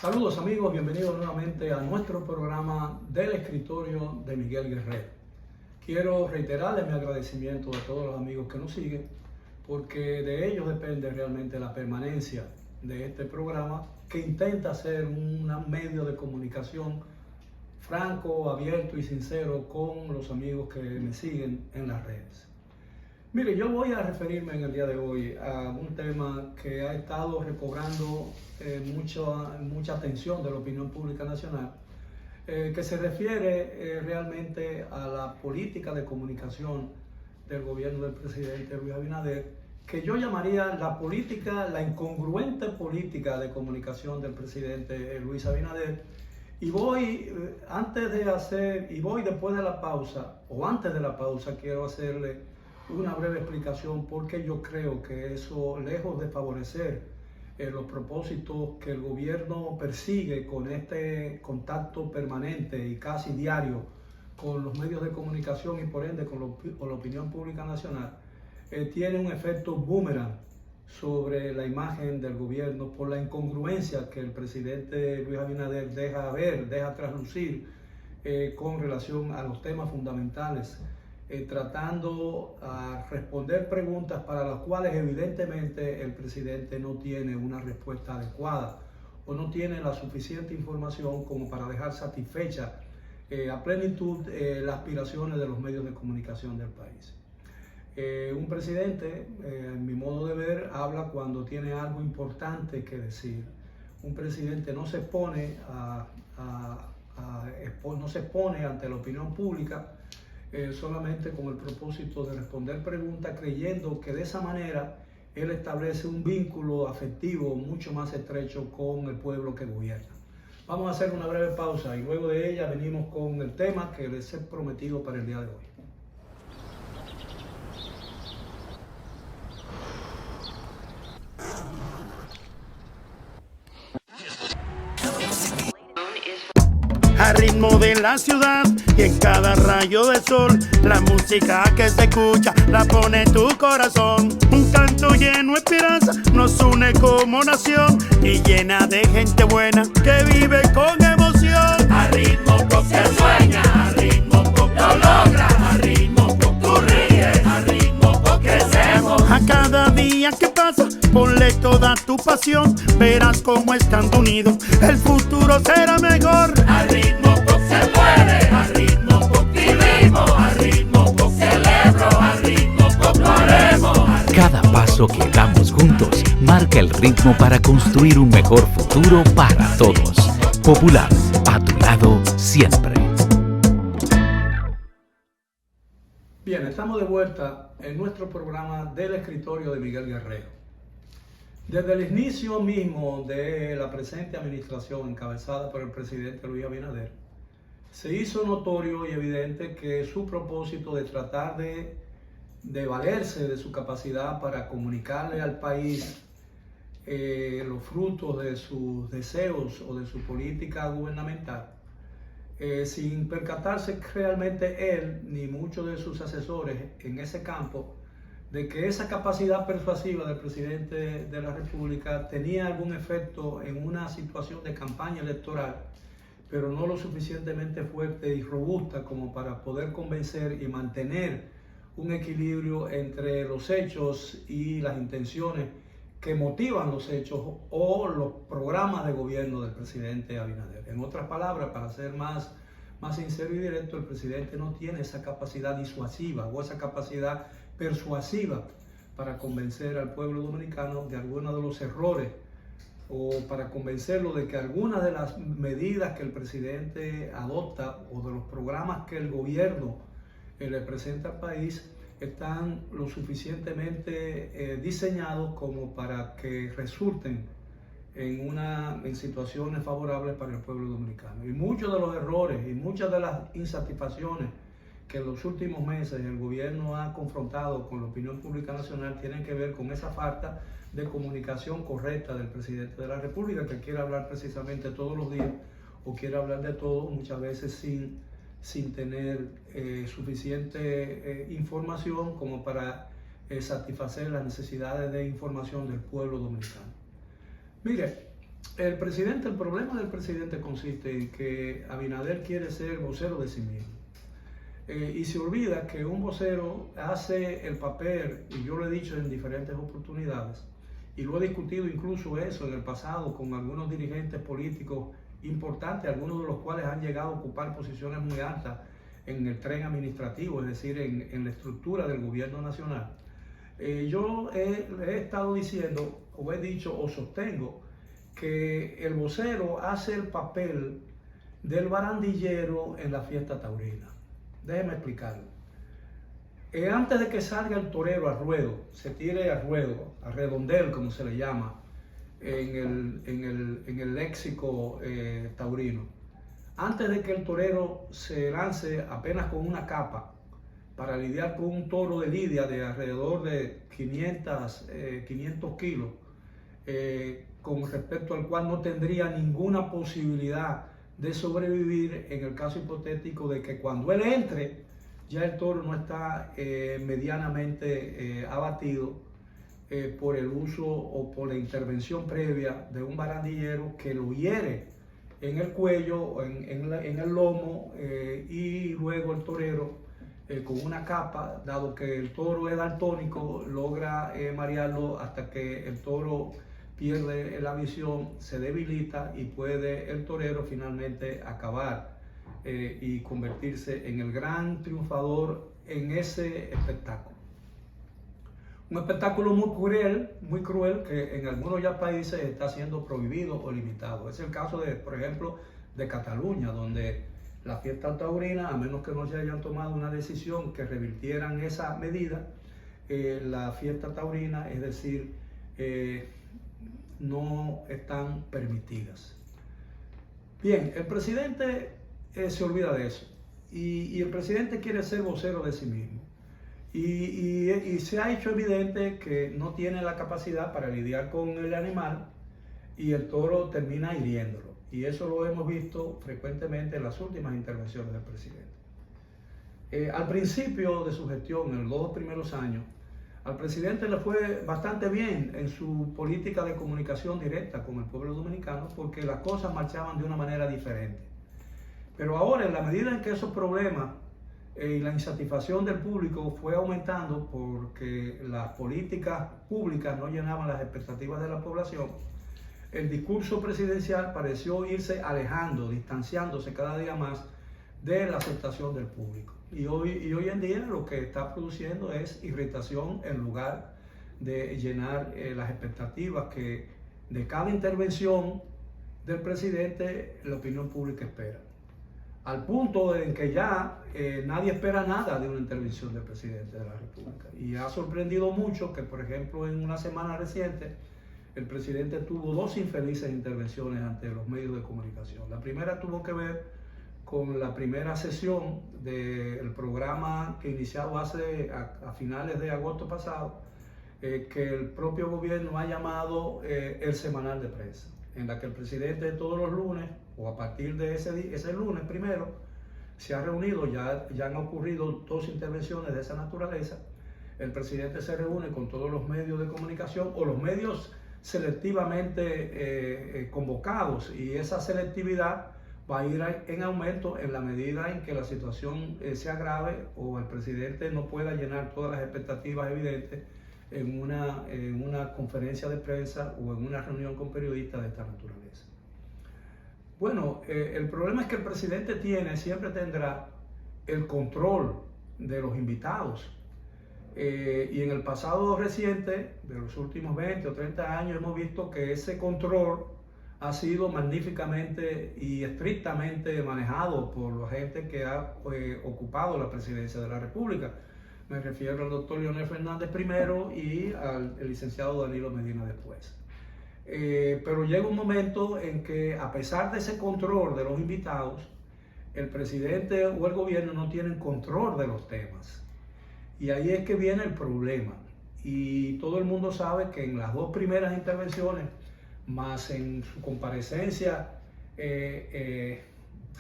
Saludos amigos, bienvenidos nuevamente a nuestro programa del escritorio de Miguel Guerrero. Quiero reiterarles mi agradecimiento a todos los amigos que nos siguen, porque de ellos depende realmente la permanencia de este programa, que intenta ser un medio de comunicación franco, abierto y sincero con los amigos que me siguen en las redes. Mire, yo voy a referirme en el día de hoy a un tema que ha estado recobrando mucha atención de la opinión pública nacional, que se refiere realmente a la política de comunicación del gobierno del presidente Luis Abinader, que yo llamaría la incongruente política de comunicación del presidente Luis Abinader. Y voy después de la pausa, o antes de la pausa, quiero hacerle una breve explicación porque yo creo que eso, lejos de favorecer los propósitos que el gobierno persigue con este contacto permanente y casi diario con los medios de comunicación y por ende con la opinión pública nacional, tiene un efecto boomerang sobre la imagen del gobierno por la incongruencia que el presidente Luis Abinader deja traslucir con relación a los temas fundamentales, tratando a responder preguntas para las cuales evidentemente el presidente no tiene una respuesta adecuada o no tiene la suficiente información como para dejar satisfecha a plenitud las aspiraciones de los medios de comunicación del país. Un presidente, en mi modo de ver, habla cuando tiene algo importante que decir. Un presidente no se expone ante la opinión pública solamente con el propósito de responder preguntas, creyendo que de esa manera él establece un vínculo afectivo mucho más estrecho con el pueblo que gobierna. Vamos a hacer una breve pausa y luego de ella venimos con el tema que les he prometido para el día de hoy. Al ritmo de la ciudad y en cada rayo de sol, la música que se escucha la pone tu corazón. Un canto lleno de esperanza nos une como nación y llena de gente buena que vive con emoción. Al ritmo que sueña, al ritmo que lo logra, al ritmo que tú ríes, al ritmo que crecemos. A cada día que pasa, ponle toda tu pasión, verás cómo estando unidos el futuro será mejor. Al ritmo se puede, al ritmo vivimos, al ritmo celebro, al ritmo haremos. Cada paso que damos juntos marca el ritmo para construir un mejor futuro para todos. Popular, a tu lado siempre. Bien, estamos de vuelta en nuestro programa del escritorio de Miguel Guerrero. Desde el inicio mismo de la presente administración encabezada por el presidente Luis Abinader, se hizo notorio y evidente que su propósito de tratar de valerse de su capacidad para comunicarle al país los frutos de sus deseos o de su política gubernamental, sin percatarse que realmente él ni muchos de sus asesores en ese campo de que esa capacidad persuasiva del presidente de la República tenía algún efecto en una situación de campaña electoral, pero no lo suficientemente fuerte y robusta como para poder convencer y mantener un equilibrio entre los hechos y las intenciones que motivan los hechos o los programas de gobierno del presidente Abinader. En otras palabras, para ser más sincero y directo, el presidente no tiene esa capacidad disuasiva o esa capacidad persuasiva para convencer al pueblo dominicano de algunos de los errores o para convencerlo de que algunas de las medidas que el presidente adopta o de los programas que el gobierno le presenta al país están lo suficientemente diseñados como para que resulten en situaciones favorables para el pueblo dominicano. Y muchos de los errores y muchas de las insatisfacciones que en los últimos meses el gobierno ha confrontado con la opinión pública nacional tienen que ver con esa falta de comunicación correcta del presidente de la República, que quiere hablar precisamente todos los días o quiere hablar de todo, muchas veces sin tener suficiente información como para satisfacer las necesidades de información del pueblo dominicano. Mire, El problema del presidente consiste en que Abinader quiere ser vocero de sí mismo. Y se olvida que un vocero hace el papel, y yo lo he dicho en diferentes oportunidades, y lo he discutido incluso eso en el pasado con algunos dirigentes políticos importantes, algunos de los cuales han llegado a ocupar posiciones muy altas en el tren administrativo, es decir, en la estructura del gobierno nacional. Yo he estado diciendo, o he dicho, o sostengo, que el vocero hace el papel del barandillero en la fiesta taurina. Déjeme explicarlo. Antes de que salga el torero al ruedo, se tire al ruedo, a redondel, como se le llama en el léxico taurino, antes de que el torero se lance apenas con una capa para lidiar con un toro de lidia de alrededor de 500 kilos, con respecto al cual no tendría ninguna posibilidad de sobrevivir en el caso hipotético de que cuando él entre ya el toro no está medianamente abatido por el uso o por la intervención previa de un barandillero que lo hiere en el cuello, en el lomo, y luego el torero con una capa, dado que el toro es daltónico, logra marearlo hasta que el toro pierde la visión, se debilita y puede el torero finalmente acabar y convertirse en el gran triunfador en ese espectáculo. Un espectáculo muy cruel que en algunos ya países está siendo prohibido o limitado. Es el caso de, por ejemplo, de Cataluña, donde la fiesta taurina, a menos que no se hayan tomado una decisión que revirtieran esa medida, la fiesta taurina, es decir, no están permitidas. Bien, el presidente se olvida de eso y el presidente quiere ser vocero de sí mismo y se ha hecho evidente que no tiene la capacidad para lidiar con el animal y el toro termina hiriéndolo, y eso lo hemos visto frecuentemente en las últimas intervenciones del presidente. Al principio de su gestión, en los 2 primeros años, al presidente le fue bastante bien en su política de comunicación directa con el pueblo dominicano porque las cosas marchaban de una manera diferente. Pero ahora, en la medida en que esos problemas y la insatisfacción del público fue aumentando porque las políticas públicas no llenaban las expectativas de la población, el discurso presidencial pareció irse alejando, distanciándose cada día más de la aceptación del público. Y hoy en día lo que está produciendo es irritación en lugar de llenar las expectativas que de cada intervención del presidente la opinión pública espera. Al punto en que ya nadie espera nada de una intervención del presidente de la República. Y ha sorprendido mucho que, por ejemplo, en una semana reciente, el presidente tuvo 2 infelices intervenciones ante los medios de comunicación. La primera tuvo que ver con la primera sesión del programa que iniciado a finales de agosto pasado, que el propio gobierno ha llamado el semanal de prensa, en la que el presidente todos los lunes, o a partir de ese lunes primero, se ha reunido, ya han ocurrido 2 intervenciones de esa naturaleza. El presidente se reúne con todos los medios de comunicación o los medios selectivamente convocados, y esa selectividad va a ir en aumento en la medida en que la situación se agrave o el presidente no pueda llenar todas las expectativas evidentes en una conferencia de prensa o en una reunión con periodistas de esta naturaleza. Bueno, el problema es que el presidente siempre tendrá el control de los invitados. Y en el pasado reciente, de los últimos 20 o 30 años, hemos visto que ese control ha sido magníficamente y estrictamente manejado por la gente que ha ocupado la presidencia de la República. Me refiero al doctor Leonel Fernández primero y al licenciado Danilo Medina después. Pero llega un momento en que, a pesar de ese control de los invitados, el presidente o el gobierno no tienen control de los temas. Y ahí es que viene el problema. Y todo el mundo sabe que en las 2 primeras intervenciones, más en su comparecencia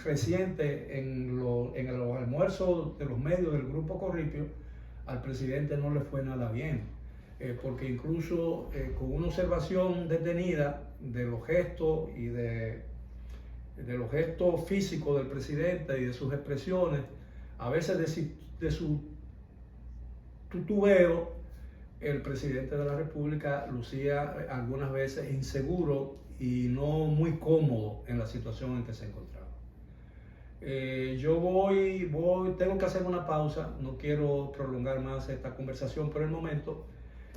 reciente en los almuerzos de los medios del Grupo Corripio, al presidente no le fue nada bien. porque incluso con una observación detenida de los gestos y de los gestos físicos del presidente y de sus expresiones, a veces de su tutubeo, el presidente de la República lucía algunas veces inseguro y no muy cómodo en la situación en que se encontraba. Tengo que hacer una pausa, no quiero prolongar más esta conversación por el momento,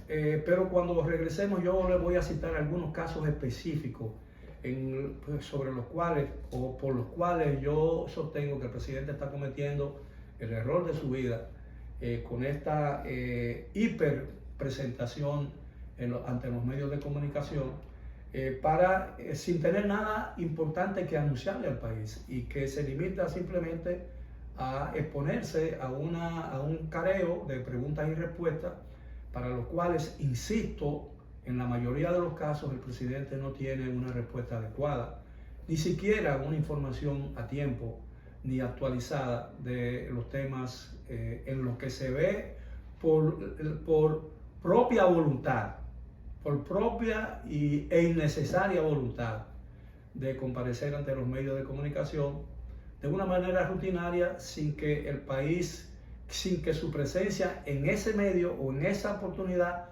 pero cuando regresemos yo les voy a citar algunos casos específicos sobre los cuales o por los cuales yo sostengo que el presidente está cometiendo el error de su vida con esta hiperpresentación ante los medios de comunicación sin tener nada importante que anunciarle al país y que se limita simplemente a exponerse a un careo de preguntas y respuestas para los cuales, insisto, en la mayoría de los casos el presidente no tiene una respuesta adecuada, ni siquiera una información a tiempo ni actualizada de los temas en los que se ve por propia voluntad, por propia e innecesaria voluntad de comparecer ante los medios de comunicación de una manera rutinaria sin que el país, sin que su presencia en ese medio o en esa oportunidad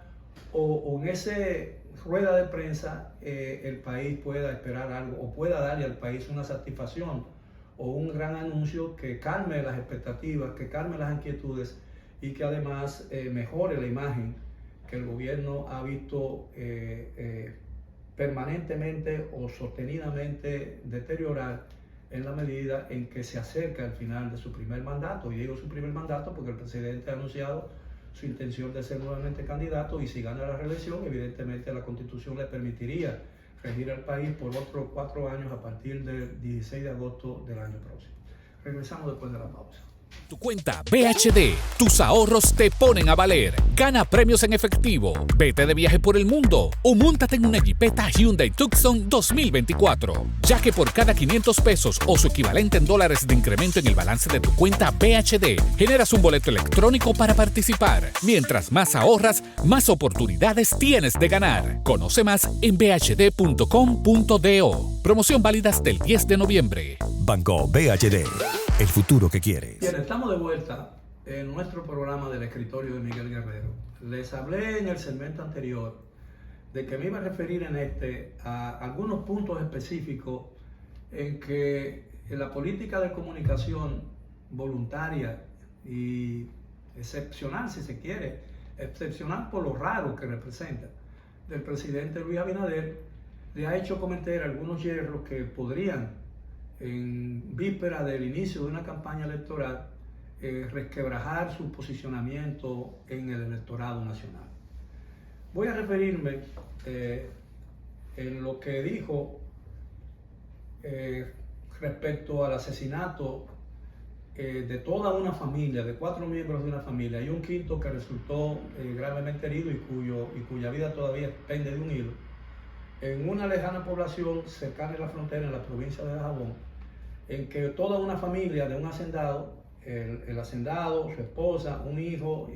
o en esa rueda de prensa el país pueda esperar algo o pueda darle al país una satisfacción o un gran anuncio que calme las expectativas, que calme las inquietudes y que además mejore la imagen que el gobierno ha visto permanentemente o sostenidamente deteriorar en la medida en que se acerca el final de su primer mandato. Y digo su primer mandato porque el presidente ha anunciado su intención de ser nuevamente candidato y si gana la reelección, evidentemente la Constitución le permitiría regir al país por otros 4 años a partir del 16 de agosto del año próximo. Regresamos después de la pausa. Tu cuenta BHD, tus ahorros te ponen a valer. Gana premios en efectivo, vete de viaje por el mundo o móntate en una Jeepeta Hyundai Tucson 2024. Ya que por cada 500 pesos o su equivalente en dólares de incremento en el balance de tu cuenta BHD, generas un boleto electrónico para participar. Mientras más ahorras, más oportunidades tienes de ganar. Conoce más en bhd.com.do. Promoción válida hasta el 10 de noviembre. Banco BHD. El futuro que quieres. Bien, estamos de vuelta en nuestro programa del escritorio de Miguel Guerrero. Les hablé en el segmento anterior de que me iba a referir a algunos puntos específicos en que la política de comunicación voluntaria y excepcional, si se quiere, excepcional por lo raro que representa, del presidente Luis Abinader, le ha hecho cometer algunos hierros que podrían, en víspera del inicio de una campaña electoral, resquebrajar su posicionamiento en el electorado nacional. Voy a referirme en lo que dijo respecto al asesinato de toda una familia, de 4 miembros de una familia y un quinto que resultó gravemente herido y cuya vida todavía pende de un hilo, en una lejana población cercana a la frontera en la provincia de Dajabón, en que toda una familia de un hacendado, el hacendado, su esposa, un hijo,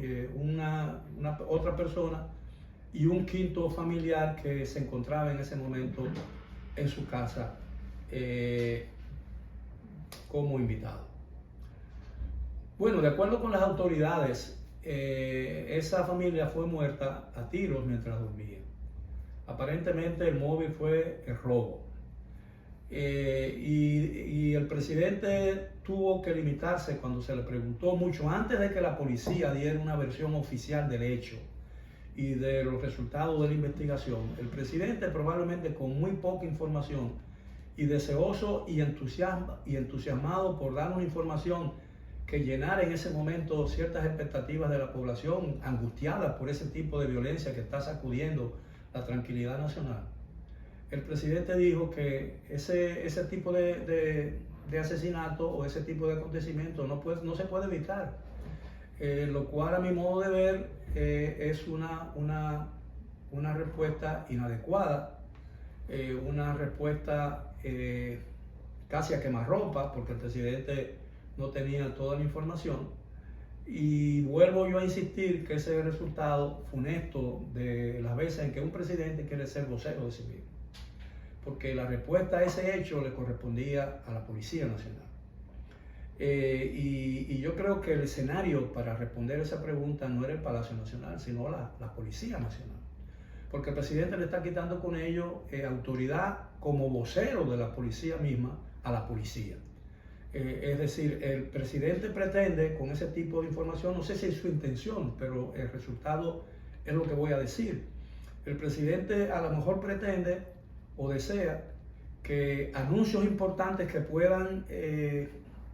otra persona y un quinto familiar que se encontraba en ese momento en su casa como invitado. Bueno, de acuerdo con las autoridades, esa familia fue muerta a tiros mientras dormía. Aparentemente el móvil fue el robo. Y el presidente tuvo que limitarse cuando se le preguntó, mucho antes de que la policía diera una versión oficial del hecho y de los resultados de la investigación. El presidente, probablemente con muy poca información y deseoso y entusiasmado por dar una información que llenara en ese momento ciertas expectativas de la población angustiada por ese tipo de violencia que está sacudiendo la tranquilidad nacional. El presidente dijo que ese tipo de asesinato o ese tipo de acontecimiento no se puede evitar, lo cual a mi modo de ver es una respuesta inadecuada, una respuesta casi a quemarropa, porque el presidente no tenía toda la información, Y vuelvo yo a insistir que ese es el resultado funesto de las veces en que un presidente quiere ser vocero de sí mismo. Porque la respuesta a ese hecho le correspondía a la Policía Nacional. Y yo creo que el escenario para responder esa pregunta no era el Palacio Nacional, sino la Policía Nacional. Porque el presidente le está quitando con ello autoridad como vocero de la policía misma a la policía. Es decir, el presidente pretende con ese tipo de información, no sé si es su intención, pero el resultado es lo que voy a decir. El presidente a lo mejor pretende o desea que anuncios importantes que puedan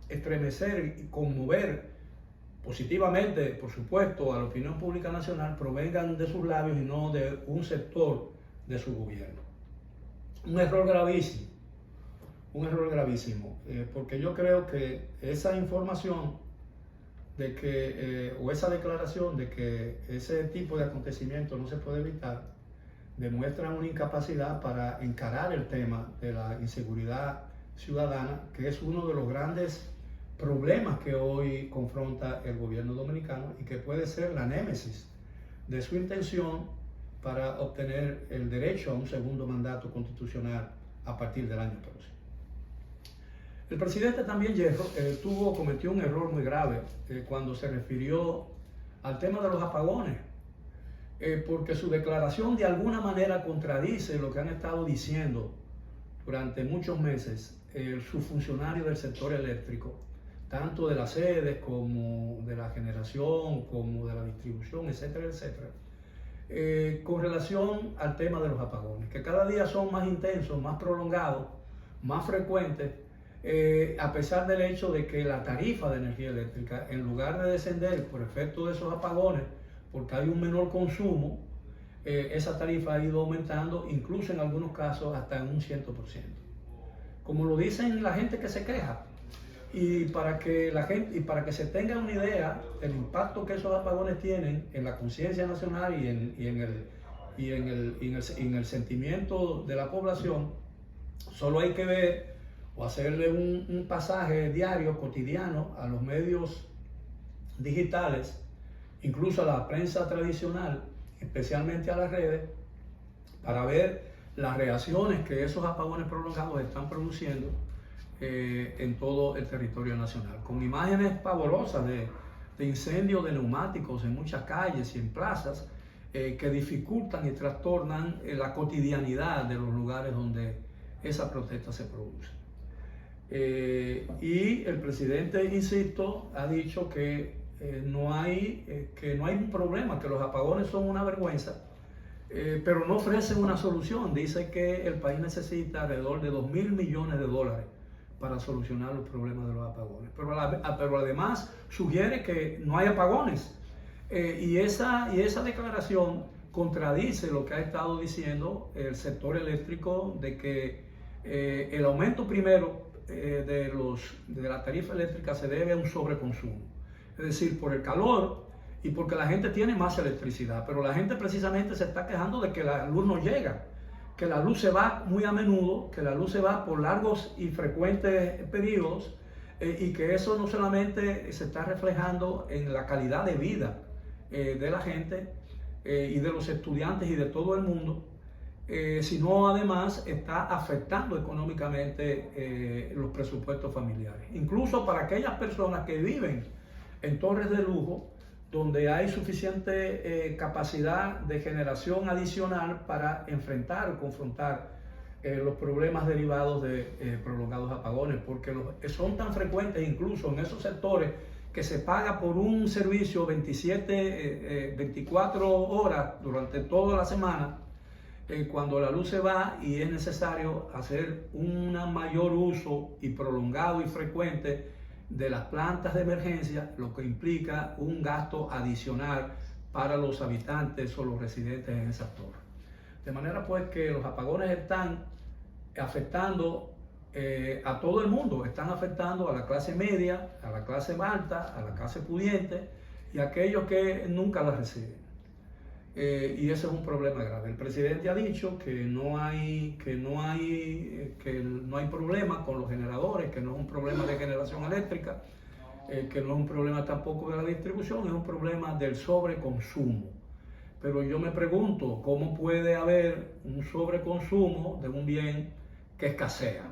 estremecer y conmover positivamente, por supuesto, a la opinión pública nacional, provengan de sus labios y no de un sector de su gobierno. Un error gravísimo, porque yo creo que esa información de que, o esa declaración de que ese tipo de acontecimientos no se puede evitar, demuestran una incapacidad para encarar el tema de la inseguridad ciudadana, que es uno de los grandes problemas que hoy confronta el gobierno dominicano y que puede ser la némesis de su intención para obtener el derecho a un segundo mandato constitucional a partir del año próximo. El presidente también cometió un error muy grave cuando se refirió al tema de los apagones, porque su declaración de alguna manera contradice lo que han estado diciendo durante muchos meses sus funcionarios del sector eléctrico, tanto de las sedes como de la generación, como de la distribución, etcétera, etcétera, con relación al tema de los apagones, que cada día son más intensos, más prolongados, más frecuentes, a pesar del hecho de que la tarifa de energía eléctrica, en lugar de descender por efecto de esos apagones, porque hay un menor consumo, esa tarifa ha ido aumentando, incluso en algunos casos hasta en un 100%. Como lo dicen la gente que se queja. Y para que se tenga una idea del impacto que esos apagones tienen en la conciencia nacional y en el sentimiento de la población, solo hay que ver o hacerle un pasaje diario, cotidiano, a los medios digitales, incluso a la prensa tradicional, especialmente a las redes, para ver las reacciones que esos apagones prolongados están produciendo en todo el territorio nacional, con imágenes pavorosas de incendios de neumáticos en muchas calles y en plazas que dificultan y trastornan la cotidianidad de los lugares donde esa protesta se produce. Y el presidente, insisto, ha dicho que no hay un problema, que los apagones son una vergüenza, pero no ofrecen una solución. Dice que el país necesita alrededor de $2.000 millones para solucionar los problemas de los apagones. Pero además sugiere que no hay apagones. Y esa declaración contradice lo que ha estado diciendo el sector eléctrico de que el aumento primero de la tarifa eléctrica se debe a un sobreconsumo. Es decir, por el calor y porque la gente tiene más electricidad. Pero la gente precisamente se está quejando de que la luz no llega, que la luz se va muy a menudo, que la luz se va por largos y frecuentes periodos, y que eso no solamente se está reflejando en la calidad de vida de la gente y de los estudiantes y de todo el mundo, sino además está afectando económicamente los presupuestos familiares. Incluso para aquellas personas que viven en torres de lujo, donde hay suficiente capacidad de generación adicional para enfrentar o confrontar los problemas derivados de prolongados apagones, porque son tan frecuentes incluso en esos sectores que se paga por un servicio 24 horas durante toda la semana, cuando la luz se va y es necesario hacer un mayor uso y prolongado y frecuente de las plantas de emergencia, lo que implica un gasto adicional para los habitantes o los residentes en esas torres. De manera pues que los apagones están afectando a todo el mundo, están afectando a la clase media, a la clase alta, a la clase pudiente y a aquellos que nunca las reciben. Y ese es un problema grave. El presidente ha dicho que no hay problema con los generadores, que no es un problema de generación eléctrica, que no es un problema tampoco de la distribución, es un problema del sobreconsumo. Pero yo me pregunto, ¿cómo puede haber un sobreconsumo de un bien que escasea?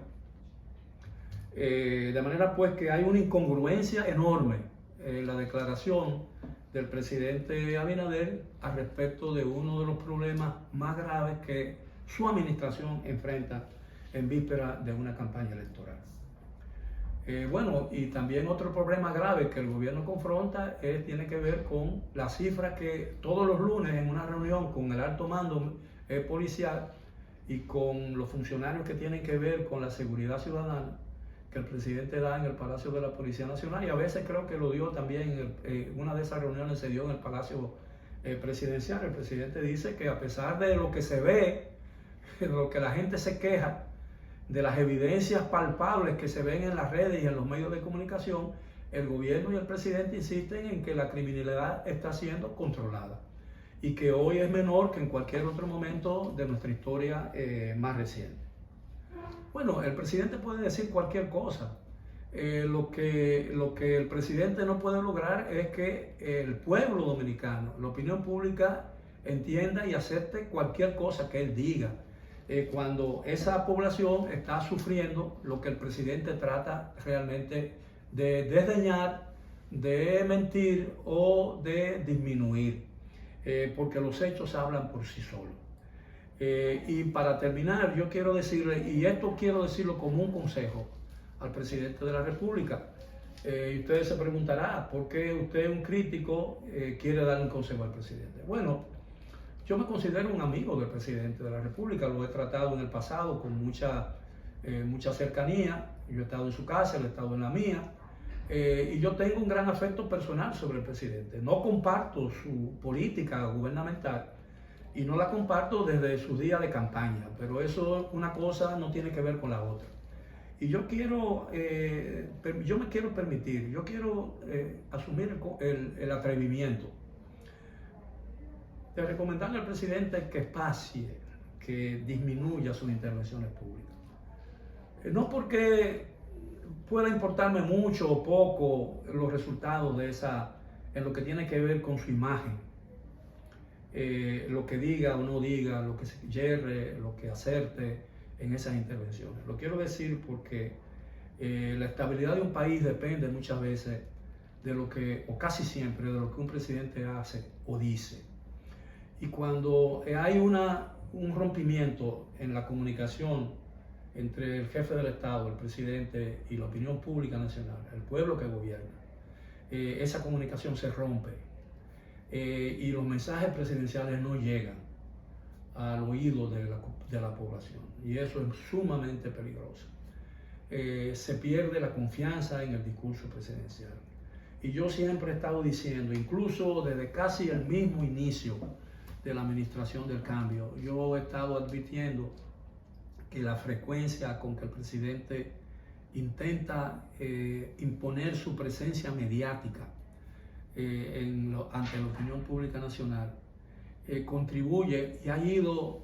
De manera pues que hay una incongruencia enorme en la declaración del presidente Abinader al respecto de uno de los problemas más graves que su administración enfrenta en víspera de una campaña electoral. Bueno, y también otro problema grave que el gobierno confronta tiene que ver con las cifras que todos los lunes en una reunión con el alto mando policial y con los funcionarios que tienen que ver con la seguridad ciudadana que el presidente da en el Palacio de la Policía Nacional, y a veces creo que lo dio también, una de esas reuniones se dio en el Palacio Presidencial. El presidente dice que a pesar de lo que se ve, de lo que la gente se queja, de las evidencias palpables que se ven en las redes y en los medios de comunicación, el gobierno y el presidente insisten en que la criminalidad está siendo controlada y que hoy es menor que en cualquier otro momento de nuestra historia más reciente. Bueno, el presidente puede decir cualquier cosa. Lo que el presidente no puede lograr es que el pueblo dominicano, la opinión pública, entienda y acepte cualquier cosa que él diga. Cuando esa población está sufriendo lo que el presidente trata realmente de desdeñar, de mentir o de disminuir, porque los hechos hablan por sí solos. Y para terminar, yo quiero decirle, y esto quiero decirlo como un consejo al presidente de la República, y ustedes se preguntarán, ¿por qué usted, un crítico, quiere dar un consejo al presidente? Bueno, yo me considero un amigo del presidente de la República, lo he tratado en el pasado con mucha cercanía. Yo he estado en su casa, él ha estado en la mía, y yo tengo un gran afecto personal sobre el presidente. No comparto su política gubernamental y no la comparto desde sus días de campaña, pero eso, una cosa no tiene que ver con la otra. Y yo me quiero permitir, yo quiero asumir el atrevimiento de recomendarle al presidente que espacie, que disminuya sus intervenciones públicas. No porque pueda importarme mucho o poco los resultados de esa, en lo que tiene que ver con su imagen, lo que diga o no diga, lo que se yerre, lo que acerte en esas intervenciones. Lo quiero decir porque la estabilidad de un país depende muchas veces de lo que, o casi siempre, de lo que un presidente hace o dice. Y cuando hay un rompimiento en la comunicación entre el jefe del Estado, el presidente y la opinión pública nacional, el pueblo que gobierna, esa comunicación se rompe y los mensajes presidenciales no llegan al oído de la población, y eso es sumamente peligroso. Se pierde la confianza en el discurso presidencial. Y yo siempre he estado diciendo, incluso desde casi el mismo inicio de la administración del cambio, yo he estado advirtiendo que la frecuencia con que el presidente intenta imponer su presencia mediática ante la opinión pública nacional contribuye y ha ido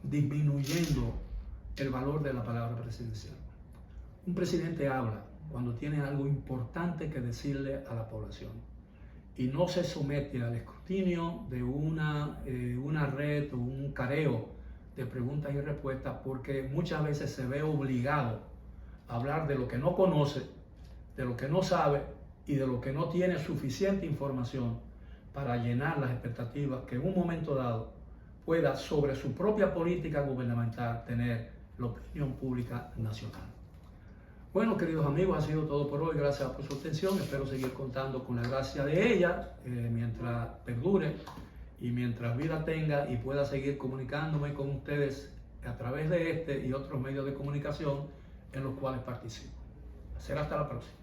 disminuyendo el valor de la palabra presidencial. Un presidente habla cuando tiene algo importante que decirle a la población y no se somete al escrutinio de una red o un careo de preguntas y respuestas, porque muchas veces se ve obligado a hablar de lo que no conoce, de lo que no sabe y de lo que no tiene suficiente información para llenar las expectativas que en un momento dado pueda, sobre su propia política gubernamental, tener la opinión pública nacional. Bueno, queridos amigos, ha sido todo por hoy. Gracias por su atención. Espero seguir contando con la gracia de ella mientras perdure y mientras vida tenga, y pueda seguir comunicándome con ustedes a través de este y otros medios de comunicación en los cuales participo. Será hasta la próxima.